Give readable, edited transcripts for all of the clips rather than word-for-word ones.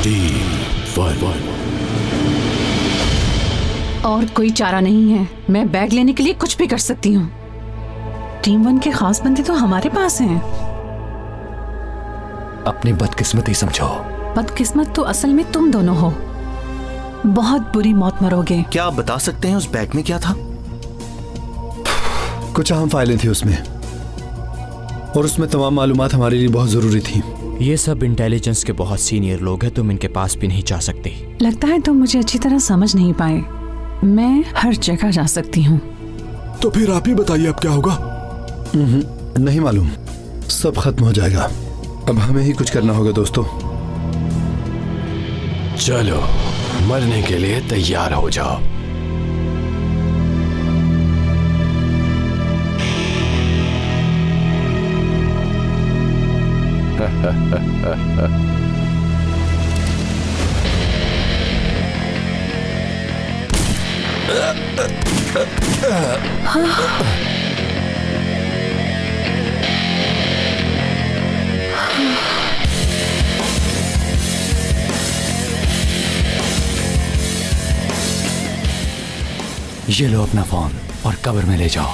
Team one. और कोई चारा नहीं है, मैं बैग लेने के लिए कुछ भी कर सकती हूँ। टीम 1 के खास बंदे तो हमारे पास हैं। अपनी बदकिस्मती समझो। बदकिस्मत तो असल में तुम दोनों हो। बहुत बुरी मौत मरोगे। क्या आप बता सकते हैं उस बैग में क्या था? कुछ अहम फाइलें थी उसमें, और उसमें तमाम मालूमात हमारे लिए बहुत जरूरी थी। ये सब इंटेलिजेंस के बहुत सीनियर लोग हैं, तुम इनके पास भी नहीं जा सकती। लगता है तुम मुझे अच्छी तरह समझ नहीं पाए। मैं हर जगह जा सकती हूँ। तो फिर आप ही बताइए अब क्या होगा? नहीं मालूम, सब खत्म हो जाएगा। अब हमें ही कुछ करना होगा दोस्तों। चलो, मरने के लिए तैयार हो जाओ। ये लो अपना फोन और कब्र में ले जाओ।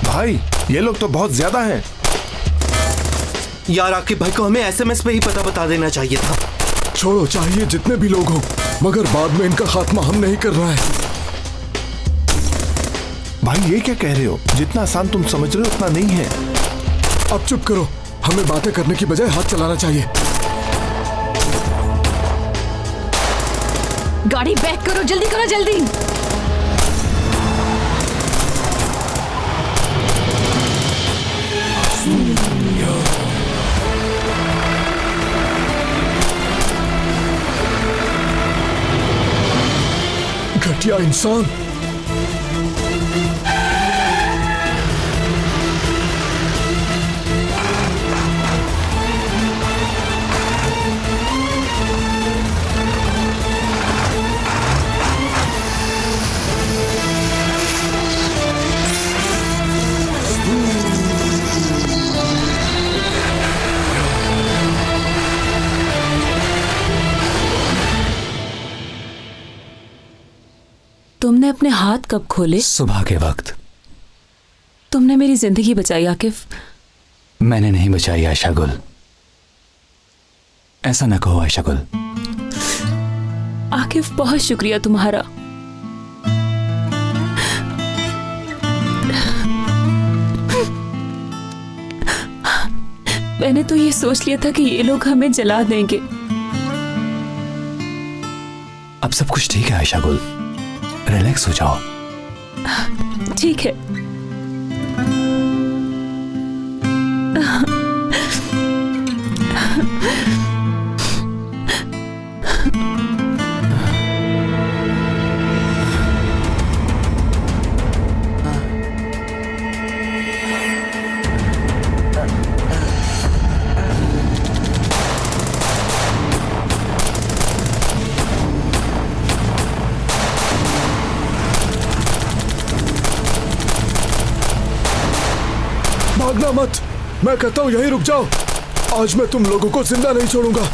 भाई, ये लोग तो बहुत ज्यादा हैं। यार आकिब भाई को हमें एसएमएस पे ही पता बता देना चाहिए था। छोड़ो, चाहिए जितने भी लोग हों, मगर बाद में इनका खात्मा हम नहीं कर रहा है। भाई ये क्या कह रहे हो? जितना आसान तुम समझ रहे हो उतना नहीं है। अब चुप करो, हमें बातें करने की बजाय हाथ चलाना चाहिए। गाड़ी बैक करो, जल्दी करो, जल्दी। घटिया इंसान। तुमने अपने हाथ कब खोले? सुबह के वक्त। तुमने मेरी जिंदगी बचाई आकिफ। मैंने नहीं बचाई आयशा गुल। ऐसा न कहो आयशा गुल। आकिफ, बहुत शुक्रिया तुम्हारा। मैंने तो ये सोच लिया था कि ये लोग हमें जला देंगे। अब सब कुछ ठीक है आयशा गुल, रिलैक्स हो जाओ। ठीक है। भागना मत, मैं कहता हूं यहीं रुक जाओ। आज मैं तुम लोगों को जिंदा नहीं छोड़ूंगा।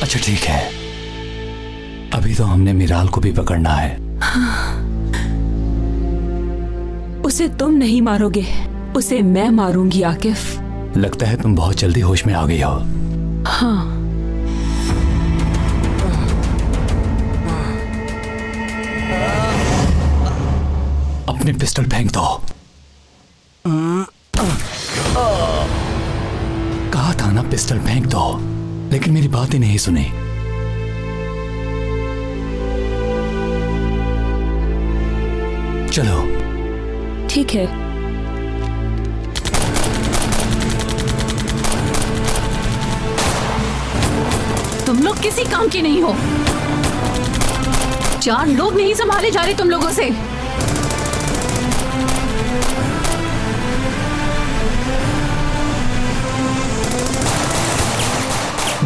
अच्छा ठीक है, अभी तो हमने मिराल को भी पकड़ना है। उसे तुम नहीं मारोगे, उसे मैं मारूंगी आकिफ। लगता है तुम बहुत जल्दी होश में आ गई हो। हाँ। अपनी पिस्टल फेंक दो। ना पिस्टल फेंक दो, लेकिन मेरी बात ही नहीं सुनी। चलो। ठीक है। तुम लोग किसी काम के नहीं हो। 4 लोग नहीं संभाले जा रहे तुम लोगों से।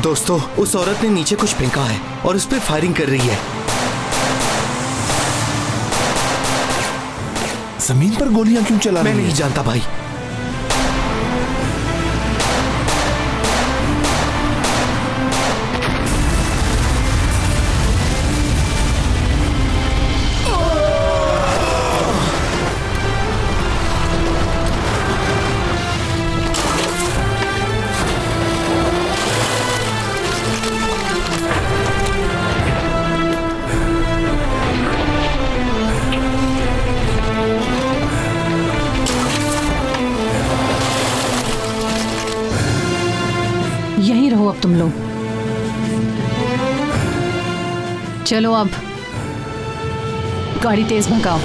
दोस्तों, उस औरत ने नीचे कुछ फेंका है और उस पर फायरिंग कर रही है। जमीन पर गोलियां क्यों चला मैं रही नहीं है? जानता भाई। यहीं रहो अब तुम लोग। चलो अब गाड़ी तेज भगाओ।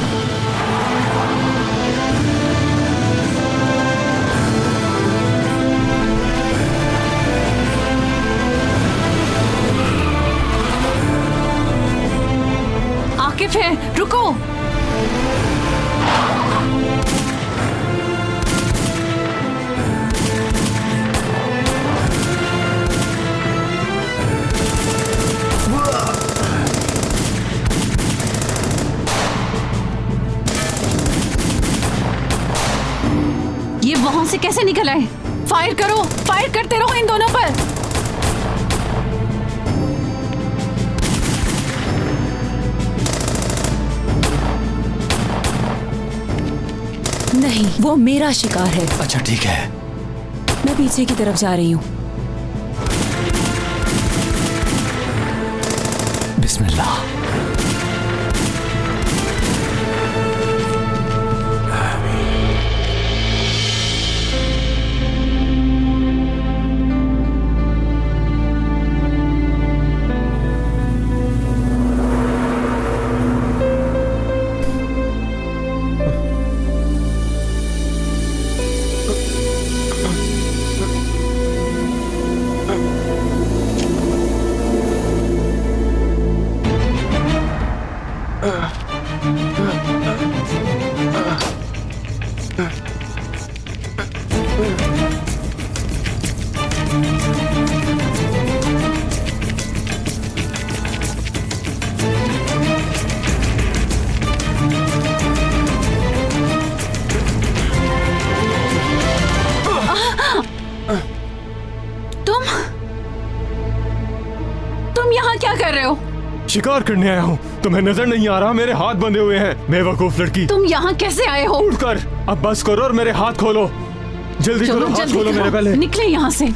आकिफ है, रुको। ये वहां से कैसे निकल आए? फायर करो, फायर करते रहो इन दोनों पर। नहीं, वो मेरा शिकार है। अच्छा ठीक है। मैं पीछे की तरफ जा रही हूँ। बिस्मिल्लाह। तुम यहाँ क्या कर रहे हो? शिकार करने आया हूँ। तुम्हें नजर नहीं आ रहा मेरे हाथ बंधे हुए हैं? बेवकूफ लड़की, तुम यहाँ कैसे आए हो? उठकर अब बस करो और मेरे हाथ खोलो। जल्दी करो, हाथ खोलो मेरे पहले। निकले यहाँ से।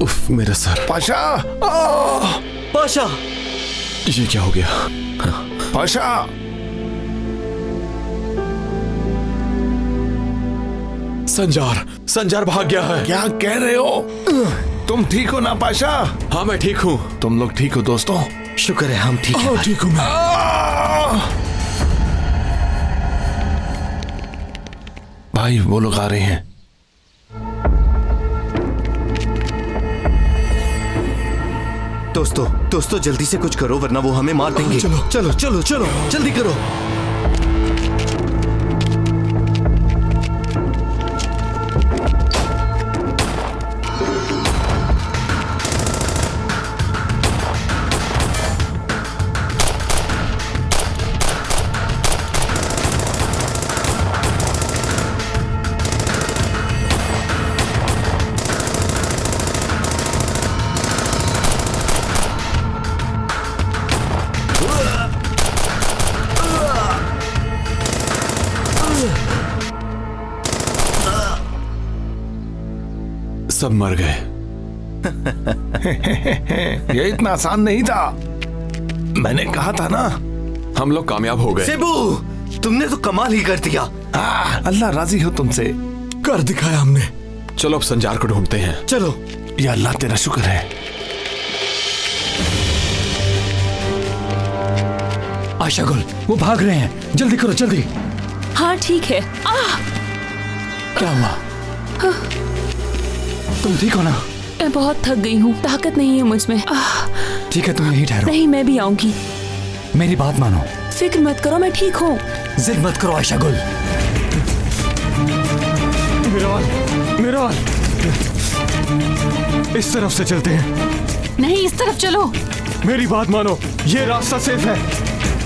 उफ, मेरा सर। पाशा! पाशा! ये क्या हो गया? पाशा! संजार भाग गया है। क्या कह रहे हो? तुम ठीक हो ना पाशा? हाँ मैं ठीक हूँ। तुम लोग ठीक हो दोस्तों? शुक्र है हम ठीक हैं। ठीक हूँ मैं। भाई वो लोग आ रहे हैं। दोस्तों जल्दी से कुछ करो वरना वो हमें मार देंगे। चलो। चलो चलो चलो जल्दी करो। सब मर गए। ये इतना आसान नहीं था। मैंने कहा था ना। हम लोग कामयाब हो गए। सेबू, तुमने तो कमाल ही कर दिया। अल्लाह राजी हो तुमसे। कर दिखाया हमने। चलो अब संजार को ढूंढते हैं। चलो। या अल्लाह तेरा शुक्र है। आशा गुल, वो भाग रहे हैं, जल्दी करो जल्दी। हाँ ठीक है। क्या हुआ? तुम ठीक हो ना? मैं बहुत थक गई हूँ, ताकत नहीं है मुझ में। ठीक है, तुम यहीं ठहरो। नहीं, मैं भी आऊंगी। मेरी बात मानो। फिक्र मत करो, मैं ठीक हूँ। जिद मत करो आशा गुल। मेरा इस तरफ से चलते हैं। नहीं, इस तरफ चलो। मेरी बात मानो, ये रास्ता सेफ है।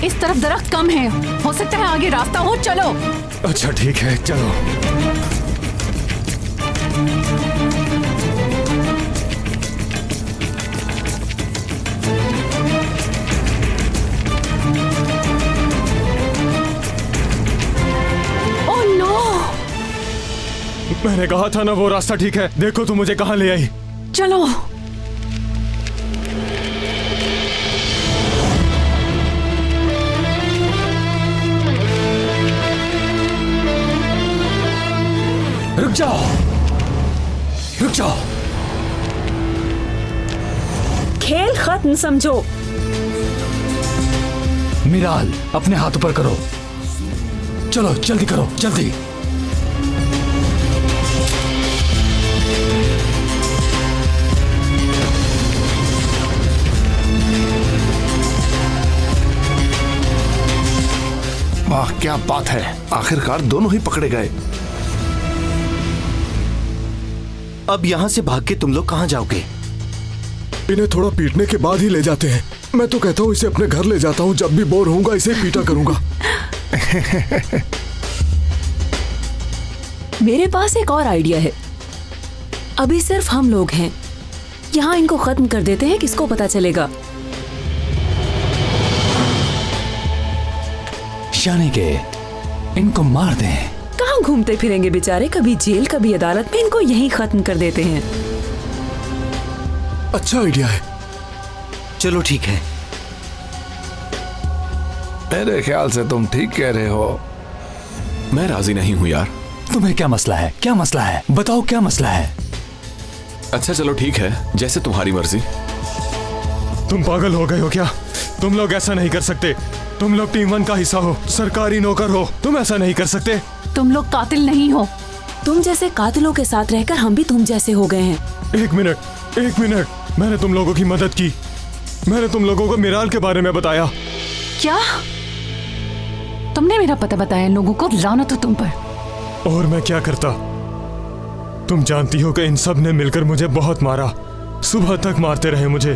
इस तरफ दरख्त कम है, हो सकता है आगे रास्ता हो। चलो। अच्छा ठीक है, चलो। Oh no! मैंने कहा था ना वो रास्ता ठीक है। देखो तू मुझे कहाँ ले आई। चलो। रुक जाओ, रुक जाओ। खेल खत्म समझो। मिराल, अपने हाथ ऊपर करो। चलो जल्दी करो, जल्दी। वाह क्या बात है, आखिरकार दोनों ही पकड़े गए। अब यहाँ से भाग के तुम लोग कहाँ जाओगे? इन्हें थोड़ा पीटने के बाद ही ले जाते हैं। मैं तो कहता हूँ इसे अपने घर ले जाता हूँ। जब भी बोर होऊंगा इसे पीटा करूंगा। मेरे पास एक और आइडिया है। अभी सिर्फ हम लोग हैं यहाँ, इनको खत्म कर देते हैं, किसको पता चलेगा। शानी के, इनको मार दें। कहाँ घूमते फिरेंगे बेचारे, कभी जेल कभी अदालत में, इनको यहीं खत्म कर देते हैं। अच्छा आइडिया है। चलो ठीक है। मेरे ख्याल से तुम ठीक कह रहे हो। मैं राजी नहीं हूँ यार। तुम्हें क्या मसला है? क्या मसला है? बताओ क्या मसला है? अच्छा चलो ठीक है, जैसे तुम्हारी मर्जी। तुम पागल हो गए हो क्या? तुम लोग ऐसा नहीं कर सकते। तुम लोग टीम 1 का हिस्सा हो, सरकारी नौकर हो। तुम ऐसा नहीं कर सकते। तुम लोग कातिल नहीं हो। तुम जैसे कातिलों के साथ रहकर हम भी तुम जैसे हो गए हैं। एक मिनट। मैंने तुम लोगों की मदद की। मैंने तुम लोगों को मिराल के बारे में बताया। क्या? तुमने मेरा पता बताया लोगों को? लानत हो तुम पर। और मैं क्या करता? तुम जानती हो कि इन सब ने मिलकर मुझे बहुत मारा। सुबह तक मारते रहे मुझे।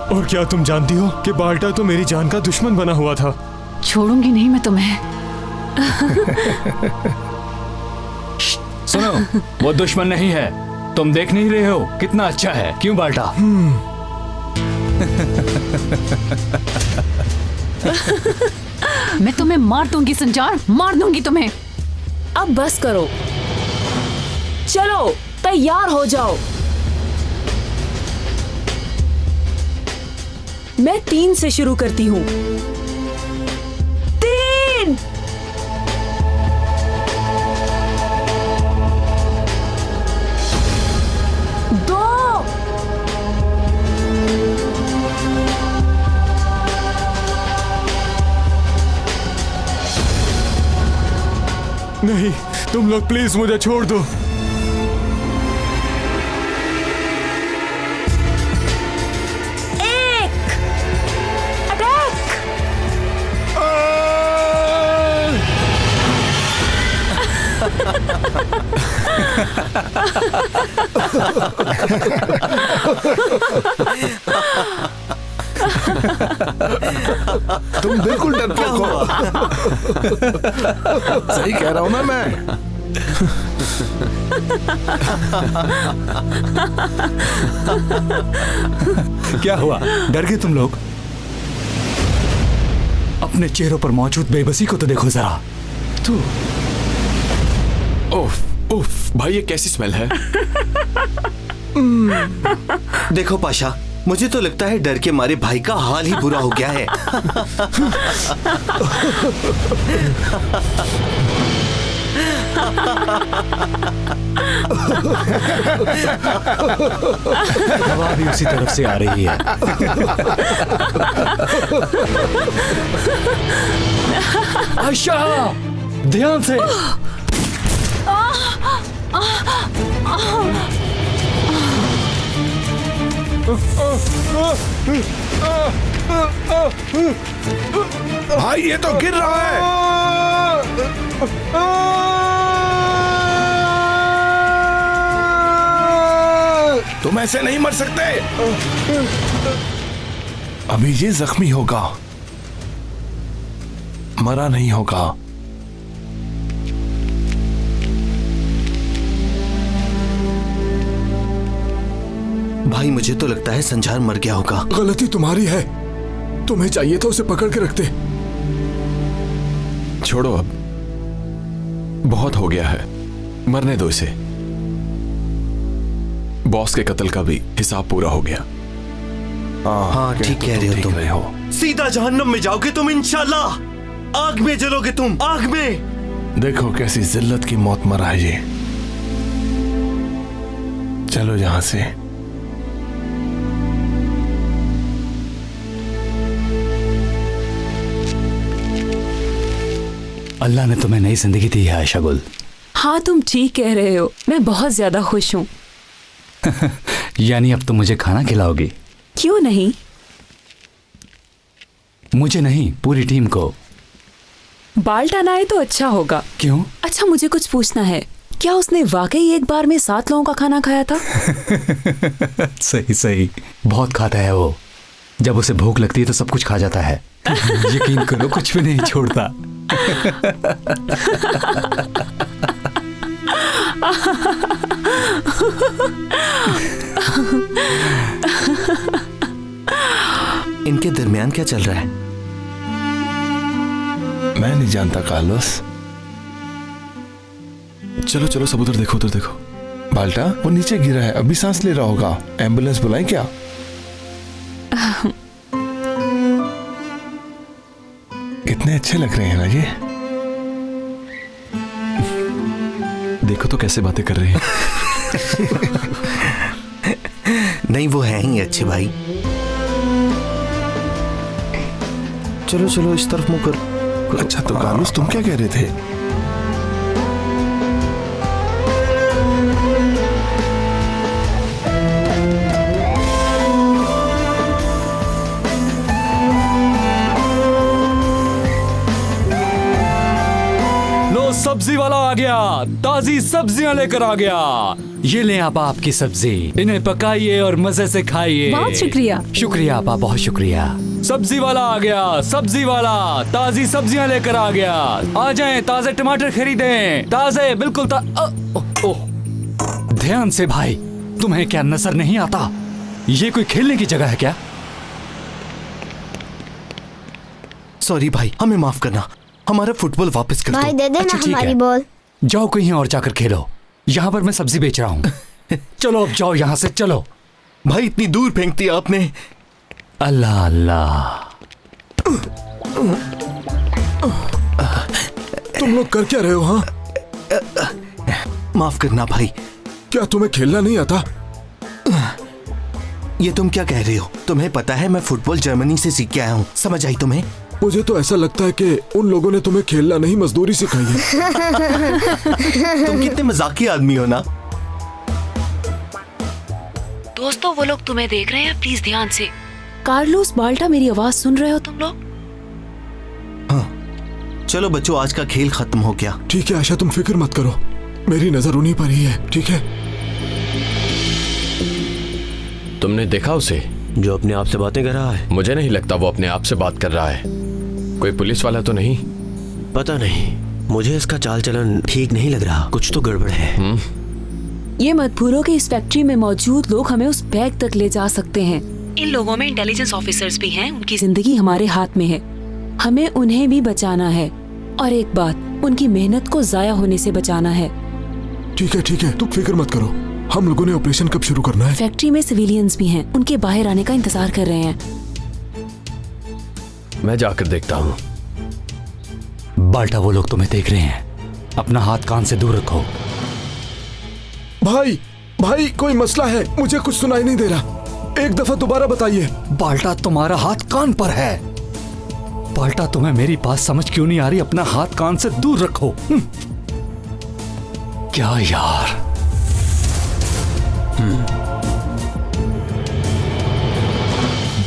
और क्या तुम जानती हो कि बाल्टा तो मेरी जान का दुश्मन बना हुआ था। छोड़ूंगी नहीं मैं तुम्हें। सुनो, वो दुश्मन नहीं है। तुम देख नहीं रहे हो कितना अच्छा है? क्यों बाल्टा? मैं तुम्हें मार दूंगी संजार, मार दूंगी तुम्हें। अब बस करो, चलो तैयार हो जाओ। मैं 3 से शुरू करती हूँ। 3 2 नहीं, तुम लोग प्लीज मुझे छोड़ दो। तुम बिल्कुल डरपोक हो। सही कह रहा हूं ना मैं। क्या हुआ? डर गए तुम लोग? अपने चेहरों पर मौजूद बेबसी को तो देखो जरा। तू ओह उफ, भाई ये कैसी स्मेल है? देखो पाशा, मुझे तो लगता है डर के मारे भाई का हाल ही बुरा हो गया है। हवा भी उसी तरफ से आ रही है। आयशा, ध्यान से। भाई ये तो गिर रहा है। तुम ऐसे नहीं मर सकते। अभी ये जख्मी होगा, मरा नहीं होगा। भाई मुझे तो लगता है संजार मर गया होगा। गलती तुम्हारी है, तुम्हें चाहिए था उसे पकड़ के रखते। छोड़ो अब, बहुत हो गया है, मरने दो इसे। बॉस के कत्ल का भी हिसाब पूरा हो गया। हाँ ठीक कह रहे हो तुम। रहे हो। सीधा जहन्नम में जाओगे तुम इंशाल्लाह। आग में जलोगे तुम, आग में। देखो कैसी जिल्लत की मौत मरा है ये। चलो यहां से। अल्लाह ने तुम्हें नई जिंदगी दी है आयशा गुल। हाँ तुम ठीक कह रहे हो, मैं बहुत ज्यादा खुश हूँ। यानी अब तुम मुझे खाना खिलाओगी? क्यों नहीं? मुझे नहीं, पूरी टीम को। बाल टाना तो अच्छा होगा। क्यों? अच्छा मुझे कुछ पूछना है, क्या उसने वाकई एक बार में 7 लोगों का खाना खाया था? सही सही, बहुत खाता है वो। जब उसे भूख लगती है तो सब कुछ खा जाता है। यकीन करो, कुछ भी नहीं छोड़ता। इनके दरमियान क्या चल रहा है? मैं नहीं जानता कार्लोस। चलो चलो, सब उधर देखो, उधर देखो। बाल्टा वो नीचे गिरा है, अभी सांस ले रहा होगा। एम्बुलेंस बुलाएं क्या? कितने अच्छे लग रहे हैं ना ये। देखो तो कैसे बातें कर रहे हैं। नहीं वो हैं ही अच्छे भाई। चलो चलो इस तरफ मुंह करो। अच्छा तो कार्लोस तुम क्या कह रहे थे? सब्जी वाला आ गया, ताजी सब्जियां लेकर आ गया। ये ले आप आपकी सब्जी, इन्हें पकाइए और मजे से खाइए। बहुत शुक्रिया। शुक्रिया आपा, बहुत शुक्रिया। सब्जी वाला आ गया, सब्जी वाला ताजी सब्जियां लेकर आ गया। आ जाएं, ताजे टमाटर खरीदें, ताजे बिल्कुल ध्यान से भाई, तुम्हें क्या नजर नहीं आता? ये कोई खेलने की जगह है क्या? सॉरी भाई, हमें माफ करना, हमारा फुटबॉल वापस कर दो। भाई दे देना अच्छा, ठीक हमारी है। बॉल। जाओ कहीं और जाकर खेलो, यहाँ पर मैं सब्जी बेच रहा हूँ। चलो अब जाओ यहाँ से, चलो। भाई इतनी दूर फेंक दी आपने। अल्लाह अल्लाह। तुम लोग कर क्या रहे हो? हाँ माफ करना भाई। क्या तुम्हें खेलना नहीं आता? ये तुम क्या कह रहे हो? तुम्हें पता है मैं फुटबॉल जर्मनी से सीख के आया हूँ, समझ आई तुम्हें? मुझे तो ऐसा लगता है कि उन लोगों ने तुम्हें खेलना नहीं मजदूरी सिखाई है। तुम कितने मजाकी आदमी हो ना। दोस्तों वो लोग तुम्हें देख रहे हैं, प्लीज ध्यान से। कार्लोस, बाल्टा, मेरी आवाज सुन रहे हो तुम लोग? हाँ चलो बच्चों, आज का खेल खत्म हो गया। ठीक है आशा, तुम फिक्र मत करो, मेरी नजर उन्हीं पर ही है। ठीक है। तुमने देखा उसे जो अपने आप से बातें कर रहा है? मुझे नहीं लगता वो अपने आप से बात कर रहा है। कोई पुलिस वाला तो नहीं? पता नहीं, मुझे इसका चाल चलन ठीक नहीं लग रहा, कुछ तो गड़बड़ है। ये मत भूलो कि इस फैक्ट्री में मौजूद लोग हमें उस बैग तक ले जा सकते हैं। इन लोगों में इंटेलिजेंस ऑफिसर्स भी हैं, उनकी जिंदगी हमारे हाथ में है, हमें उन्हें भी बचाना है। और एक बात, उनकी मेहनत को जाया होने से बचाना है। ठीक है, तुम फिक्र मत करो। हम लोगों ने ऑपरेशन कब शुरू करना है? फैक्ट्री में सिविलियंस भी हैं, उनके बाहर आने का इंतजार कर रहे हैं। मैं जाकर देखता हूँ। बाल्टा, वो लोग तुम्हें देख रहे हैं, अपना हाथ कान से दूर रखो। भाई कोई मसला है? मुझे कुछ सुनाई नहीं दे रहा, एक दफा दोबारा बताइए। बाल्टा, तुम्हारा हाथ कान पर है। बाल्टा, तुम्हें मेरी बात समझ क्यों नहीं आ रही? अपना हाथ कान से दूर रखो। क्या यार।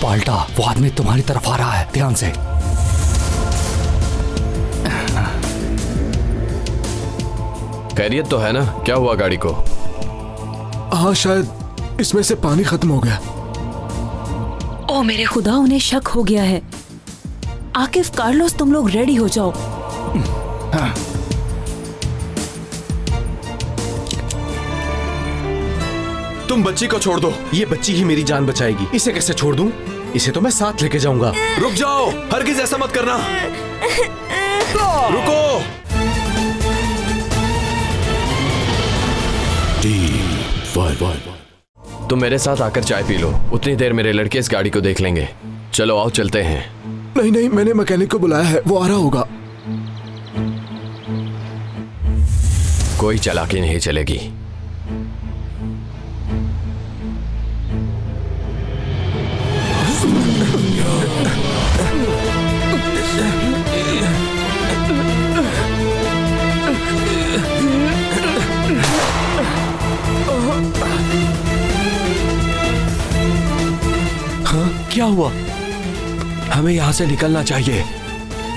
बाल्टा, वो आदमी तुम्हारी तरफ आ रहा है, ध्यान से। खैरियत तो है ना? क्या हुआ गाड़ी को? हाँ, शायद इसमें से पानी खत्म हो गया। ओ मेरे खुदा, उन्हें शक हो गया है। आकिफ, कार्लोस, तुम लोग रेडी हो जाओ। तुम बच्ची को छोड़ दो, ये बच्ची ही मेरी जान बचाएगी। इसे कैसे छोड़ दूं? इसे तो मैं साथ लेके जाऊंगा। रुक जाओ, हरगिज ऐसा मत करना। रुको। तुम मेरे साथ आकर चाय पी लो, उतनी देर मेरे लड़के इस गाड़ी को देख लेंगे। चलो आओ, चलते हैं। नहीं, मैंने मैकेनिक को बुलाया है, वो आ रहा होगा। कोई चालाकी नहीं चलेगी। क्या हुआ? हमें यहाँ से निकलना चाहिए।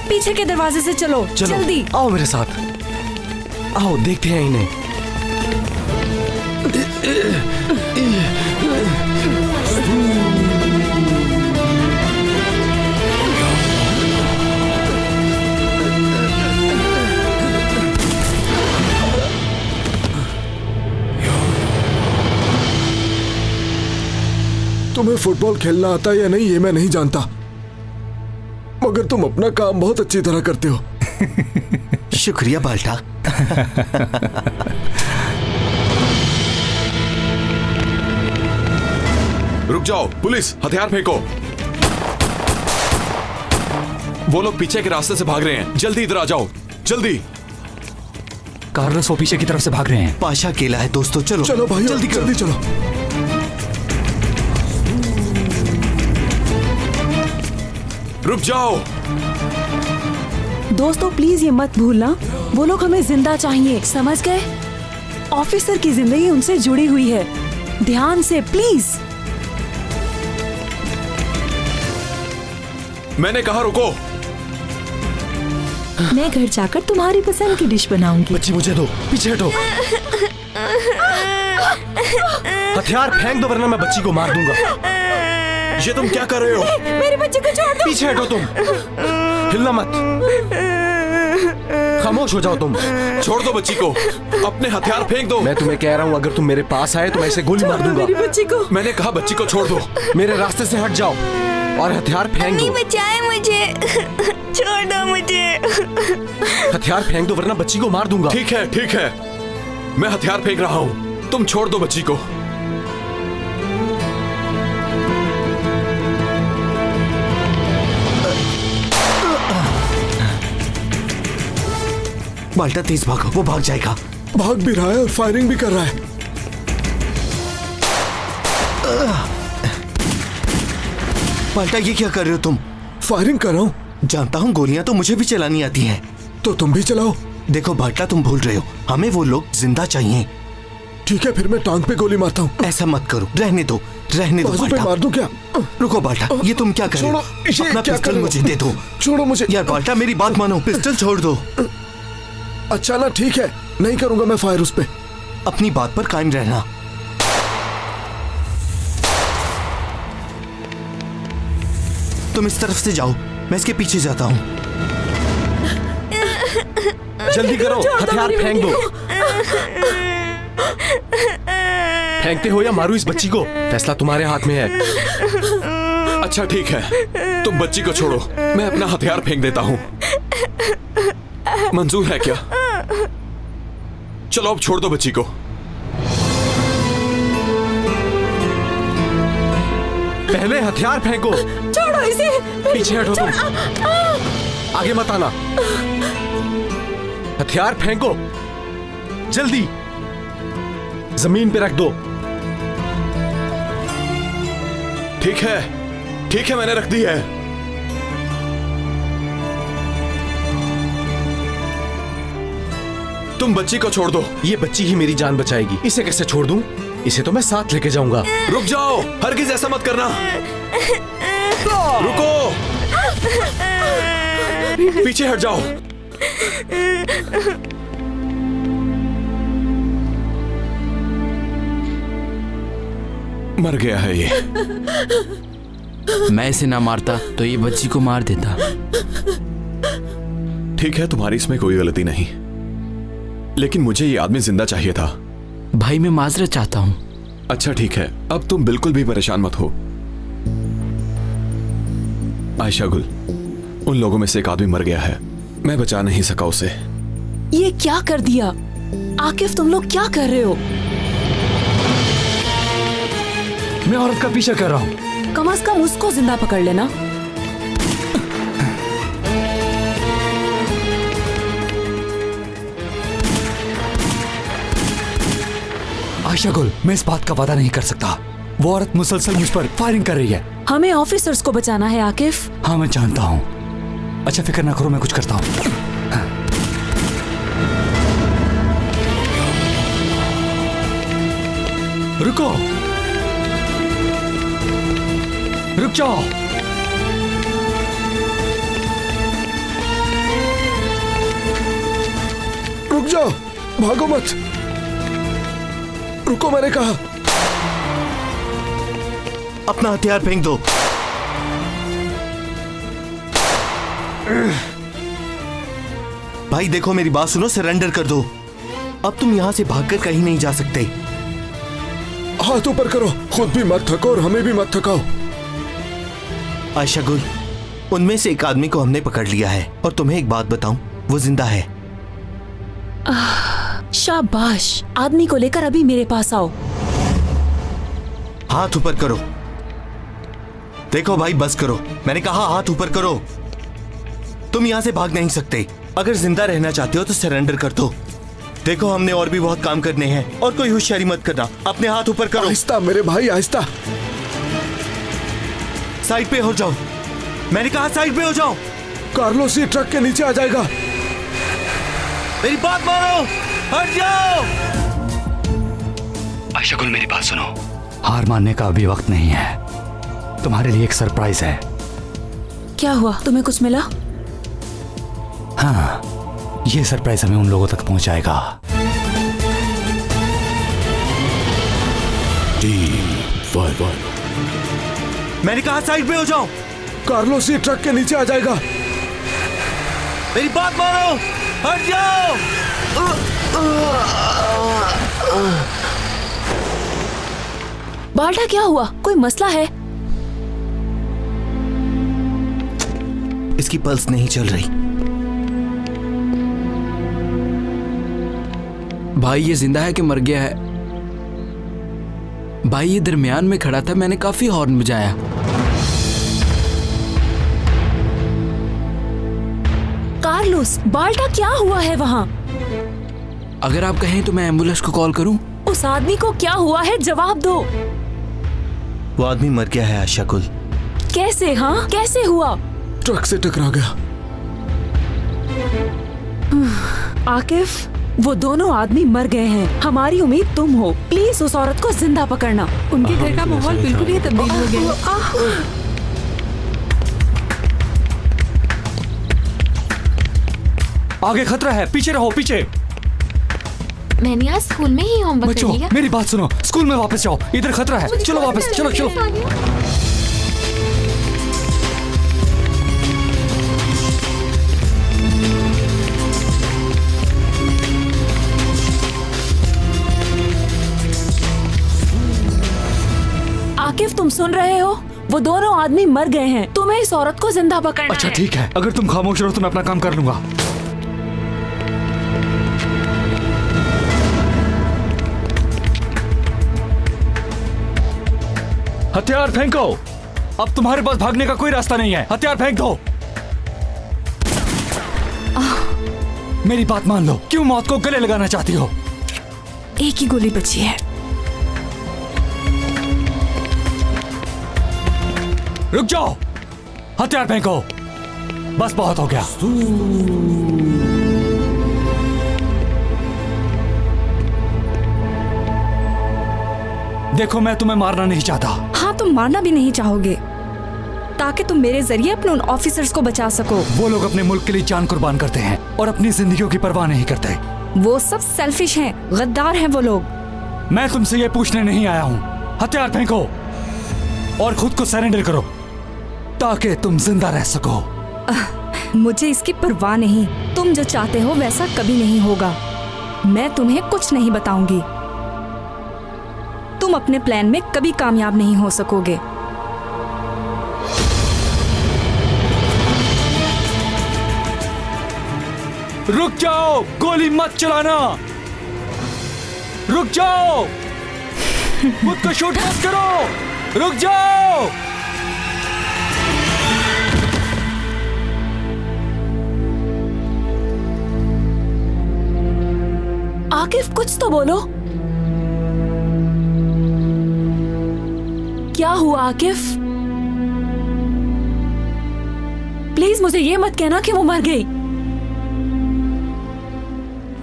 पीछे के दरवाजे से चलो, जल्दी आओ मेरे साथ। आओ, देखते हैं इन्हें। तुम्हें फुटबॉल खेलना आता है या नहीं ये मैं नहीं जानता, मगर तुम अपना काम बहुत अच्छी तरह करते हो। शुक्रिया बाल्टा। रुक जाओ, पुलिस, हथियार फेंको। वो लोग पीछे के रास्ते से भाग रहे हैं, जल्दी इधर आ जाओ, जल्दी। कार्लोस वो पीछे की तरफ से भाग रहे हैं। पाशा अकेला है दोस्तों, चलो भाई, जल्दी चलो। रुक जाओ। दोस्तों, प्लीज ये मत भूलना, वो लोग हमें जिंदा चाहिए, समझ गए? ऑफिसर की जिंदगी उनसे जुड़ी हुई है, ध्यान से प्लीज। मैंने कहा रुको। मैं घर जाकर तुम्हारी पसंद की डिश बनाऊंगी। बच्ची मुझे दो, पीछे हटो। हथियार फेंक दो वरना मैं बच्ची को मार दूंगा। ये तुम क्या कर रहे हो? मेरे बच्चे को छोड़ दो। पीछे हटो तुम, हिलना मत, खामोश हो जाओ तुम। छोड़ दो बच्ची को, अपने हथियार फेंक दो। मैं तुम्हें कह रहा हूँ, अगर तुम मेरे पास आए तो मैं इसे गोली मार दूंगा। मेरी बच्ची को। मैंने कहा बच्ची को छोड़ दो। मेरे रास्ते से हट जाओ और हथियार फेंक दो। बचाए मुझे, छोड़ दो मुझे। हथियार फेंक दो वरना बच्ची को मार दूंगा। ठीक है, मैं हथियार फेंक रहा हूँ, तुम छोड़ दो बच्ची को। बाल्टा, तेज भागो, वो भाग जाएगा। भाग भी रहा है और फायरिंग भी कर रहा है। बाल्टा, ये क्या कर रहे हो तुम? फायरिंग कर रहा हूँ। जानता हूँ, गोलियां तो मुझे भी चलानी आती हैं। तो तुम भी चलाओ। देखो बाल्टा, तुम भूल रहे हो, हमें वो लोग जिंदा चाहिए। ठीक है, फिर मैं टांग पे गोली मारता हूँ। ऐसा मत करो, रहने दो बाजू पे मार दूं क्या? रुको बाल्टा, ये तुम क्या कर रहे हो? अपना पिस्टल मुझे दे दो। छोड़ो मुझे। यार बाल्टा, मेरी बात मानो, पिस्टल छोड़ दो। अच्छा ना, ठीक है, नहीं करूंगा मैं फायर उस पे। अपनी बात पर कायम रहना। तुम इस तरफ से जाओ, मैं इसके पीछे जाता हूँ। जल्दी करो, हथियार फेंक दो। फेंकते हो या मारू इस बच्ची को, फैसला तुम्हारे हाथ में है। अच्छा ठीक है, तुम बच्ची को छोड़ो, मैं अपना हथियार फेंक देता हूँ। मंजूर है क्या? चलो अब छोड़ दो बच्ची को। पहले हथियार फेंको। छोड़ो इसे। पीछे हटो तुम, आगे मत आना। हथियार फेंको जल्दी, जमीन पे रख दो। ठीक है, ठीक है, मैंने रख दी है। तुम बच्ची को छोड़ दो, ये बच्ची ही मेरी जान बचाएगी। इसे कैसे छोड़ दूं? इसे तो मैं साथ लेके जाऊंगा। रुक जाओ, हरगिज ऐसा मत करना। रुको, पीछे हट जाओ। मर गया है ये। मैं इसे ना मारता तो ये बच्ची को मार देता। ठीक है, तुम्हारी इसमें कोई गलती नहीं, लेकिन मुझे ये आदमी जिंदा चाहिए था। भाई मैं माजरत चाहता हूँ। अच्छा ठीक है, अब तुम बिल्कुल भी परेशान मत हो। आयशा गुल, उन लोगों में से एक आदमी मर गया है, मैं बचा नहीं सका उसे। ये क्या कर दिया आकिफ, तुम लोग क्या कर रहे हो? मैं औरत का पीछा कर रहा हूँ। कम से कम उसको जिंदा पकड़ लेना। आयशा गुल, मैं इस बात का वादा नहीं कर सकता। वो औरत मुसलसल मुझ पर फायरिंग कर रही है। हमें ऑफिसर्स को बचाना है आकिफ। हाँ मैं जानता हूँ। अच्छा फिक्र ना करो, मैं कुछ करता हूँ। रुको, रुक जाओ। रुक जाओ, भागो मत। रुको, मैंने कहा। अपना हथियार फेंक दो। भाई देखो, मेरी बात सुनो, सरेंडर कर दो। अब तुम यहां से भागकर कहीं नहीं जा सकते। हाथ ऊपर करो, खुद भी मत थको और हमें भी मत थकाओ। आयशा गुल, उनमें से एक आदमी को हमने पकड़ लिया है, और तुम्हें एक बात बताऊं, वो जिंदा है। शाबाश, आदमी को लेकर अभी मेरे पास आओ। हाथ ऊपर करो। देखो भाई, बस करो, मैंने कहा हाथ ऊपर करो। तुम यहां से भाग नहीं सकते। अगर जिंदा रहना चाहते हो तो सरेंडर कर दो। देखो, हमने और भी बहुत काम करने हैं, और कोई होशियारी मत करना। अपने हाथ ऊपर करो। आहिस्ता मेरे भाई, आहिस्ता। साइड पे हो जाओ। मैंने कहा साइड पे हो जाओ। कार्लोस ये ट्रक के नीचे आ जाएगा। मेरी बात मानो, हट जाओ। आयशा गुल, मेरी बात सुनो। हार मानने का अभी वक्त नहीं है। तुम्हारे लिए एक सरप्राइज है। क्या हुआ, तुम्हें कुछ मिला? हाँ, ये सरप्राइज हमें उन लोगों तक पहुंचाएगा। मैंने कहा साइड पे हो जाओ। कार्लोस ये ट्रक के नीचे आ जाएगा। मेरी बात मानो, हट जाओ। बाल्टा, क्या हुआ? कोई मसला है? इसकी पल्स नहीं चल रही। भाई ये जिंदा है कि मर गया है? भाई ये दरमियान में खड़ा था, मैंने काफी हॉर्न बजाया। कार्लोस, बाल्टा क्या हुआ है वहाँ? अगर आप कहें तो मैं एम्बुलेंस को कॉल करूं? उस आदमी को क्या हुआ है, जवाब दो। वो आदमी मर गया है आयशा गुल। कैसे? हाँ, कैसे हुआ? ट्रक से टकरा गया। आकिफ, वो दोनों आदमी मर गए हैं। हमारी उम्मीद तुम हो। प्लीज उस औरत को जिंदा पकड़ना। उनके घर का माहौल बिल्कुल ही तब्दील हो गया। आगे खतरा है, पीछे रहो, पीछे। मैंने आज स्कूल में ही होमवर्क कर लिया। मेरी बात सुनो, स्कूल में वापस जाओ, इधर खतरा है। चलो वापस, चलो चलो। आकिफ, तुम सुन रहे हो? वो दोनों आदमी मर गए हैं। तुम्हें इस औरत को जिंदा पकड़ना अच्छा है। ठीक है, अगर तुम खामोश रहो तो मैं अपना काम कर लूंगा। हथियार फेंको। अब तुम्हारे पास भागने का कोई रास्ता नहीं है। हथियार फेंक दो। मेरी बात मान लो। क्यों मौत को गले लगाना चाहती हो? एक ही गोली बची है। रुक जाओ। हथियार फेंको। बस बहुत हो गया। देखो, मैं तुम्हें मारना नहीं चाहता। हाँ, तुम मारना भी नहीं चाहोगे ताकि तुम मेरे जरिए अपने उन ऑफिसर्स को बचा सको। वो लोग अपने मुल्क के लिए जान कुर्बान करते हैं और अपनी जिंदगियों की परवाह नहीं करते। वो सब सेल्फिश हैं, गद्दार हैं वो लोग। मैं तुमसे ये पूछने नहीं आया हूँ। हथियार फेंको और खुद को सरेंडर करो ताकि तुम जिंदा रह सको। मुझे इसकी परवाह नहीं। तुम जो चाहते हो वैसा कभी नहीं होगा। मैं तुम्हें कुछ नहीं बताऊंगी। तुम अपने प्लान में कभी कामयाब नहीं हो सकोगे। रुक जाओ। गोली मत चलाना। रुक जाओ। खुद को शूट मत करो। रुक जाओ। आकिफ, कुछ तो बोलो। क्या हुआ आकिफ? प्लीज मुझे ये मत कहना कि वो मर गई।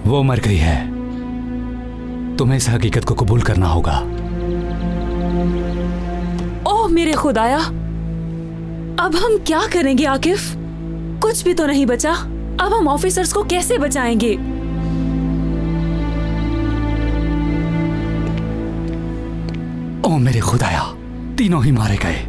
वो मर गई है। तुम्हें इस हकीकत को कबूल करना होगा। ओह मेरे खुदाया, अब हम क्या करेंगे आकिफ? कुछ भी तो नहीं बचा। अब हम ऑफिसर्स को कैसे बचाएंगे? ओ मेरे खुदाया, तीनों ही मारे गए।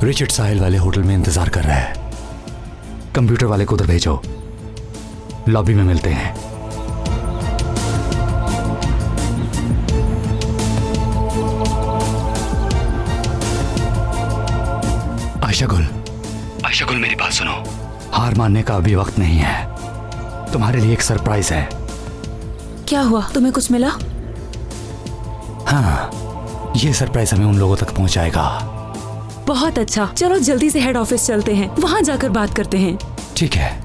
रिचर्ड साहिल वाले होटल में इंतजार कर रहा है। कंप्यूटर वाले को उधर भेजो। लॉबी में मिलते हैं। आयशा गुल, मेरी बात सुनो। हार मानने का अभी वक्त नहीं है। तुम्हारे लिए एक सरप्राइज है। क्या हुआ? तुम्हें कुछ मिला? हाँ, ये सरप्राइज हमें उन लोगों तक पहुंचाएगा। बहुत अच्छा, चलो जल्दी से हेड ऑफिस चलते हैं, वहां जाकर बात करते हैं। ठीक है।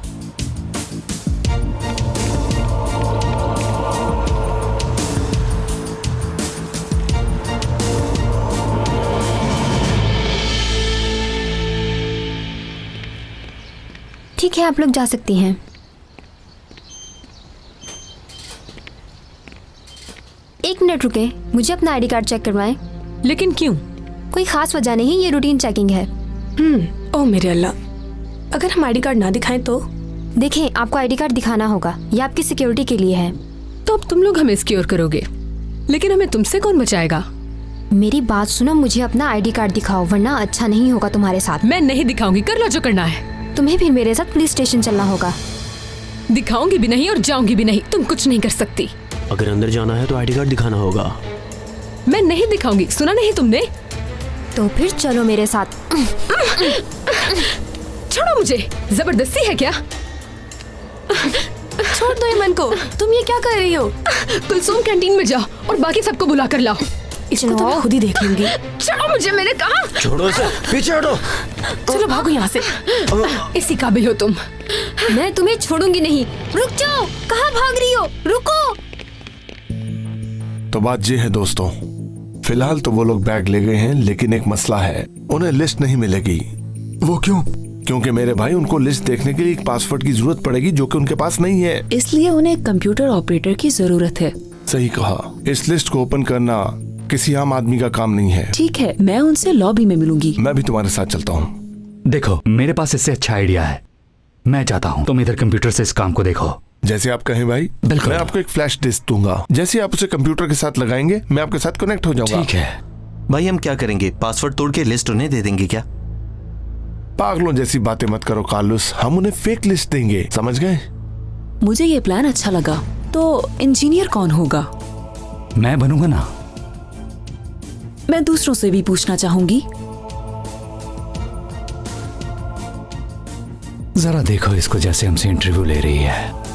ठीक है, आप लोग जा सकती हैं। एक मिनट रुके, मुझे अपना आईडी कार्ड चेक करवाएं। लेकिन क्यों? कोई खास वजह नहीं, ये रूटीन चेकिंग है। ओह मेरे अल्लाह, अगर हम आईडी कार्ड ना दिखाएं तो? देखें, आपको आईडी कार्ड दिखाना होगा। ये आपकी सिक्योरिटी के लिए है। तो अब तुम लोग हमें सिक्योर करोगे, लेकिन हमें तुमसे कौन बचाएगा? मेरी बात सुनो, मुझे अपना आईडी कार्ड दिखाओ वरना अच्छा नहीं होगा तुम्हारे साथ। मैं नहीं दिखाऊंगी, कर लो जो करना है। तुम्हें भी मेरे साथ पुलिस स्टेशन चलना होगा। दिखाऊंगी भी नहीं और जाऊंगी भी नहीं। तुम कुछ नहीं कर सकती। अगर अंदर जाना है तो आईडी कार्ड दिखाना होगा। मैं नहीं दिखाऊंगी, सुना नहीं तुमने? तो फिर चलो मेरे साथ। छोड़ो मुझे, जबरदस्ती है क्या? छोड़ दो ईमन को। तुम ये क्या कर रही हो? कुलसुम कैंटीन में जाओ और बाकी सबको बुला कर लाओ। इसको तो मैं खुद ही देख लूंगी। छोड़ो मुझे, मैंने कहा। छोड़ो इसे, पीछे हटो। चलो भागो यहाँ से। इसी काबिल हो तुम। मैं तुम्हें छोड़ूंगी नहीं। रुक जाओ, कहाँ भाग रही हो? रुको। तो बात ये है दोस्तों, फिलहाल तो वो लोग बैग ले गए हैं, लेकिन एक मसला है, उन्हें लिस्ट नहीं मिलेगी। वो क्यों? क्योंकि मेरे भाई, उनको लिस्ट देखने के लिए एक पासवर्ड की जरूरत पड़ेगी जो कि उनके पास नहीं है। इसलिए उन्हें एक कंप्यूटर ऑपरेटर की जरूरत है। सही कहा। इस लिस्ट को ओपन करना किसी आम आदमी का काम नहीं है। ठीक है, मैं उनसे लॉबी में मिलूंगी। मैं भी तुम्हारे साथ चलता हूँ। देखो, मेरे पास इससे अच्छा आइडिया है। मैं चाहता हूँ तुम इधर कंप्यूटर से इस काम को देखो। जैसे आप कहें भाई। बिल्कुल। मैं आपको एक फ्लैश डिस्क दूंगा, जैसे आप उसे कंप्यूटर के साथ लगाएंगे मैं आपके साथ कनेक्ट हो जाऊंगा। ठीक है भाई, हम क्या करेंगे? पासवर्ड तोड़ के लिस्ट उन्हें दे देंगे क्या? पागलों जैसी बातें मत करो कार्लोस, हम उन्हें फेक लिस्ट देंगे, समझ गए? मुझे ये प्लान अच्छा लगा। तो इंजीनियर कौन होगा? मैं बनूंगा ना। मैं दूसरों से भी पूछना चाहूंगी। जरा देखो इसको, जैसे हमसे इंटरव्यू ले रही है।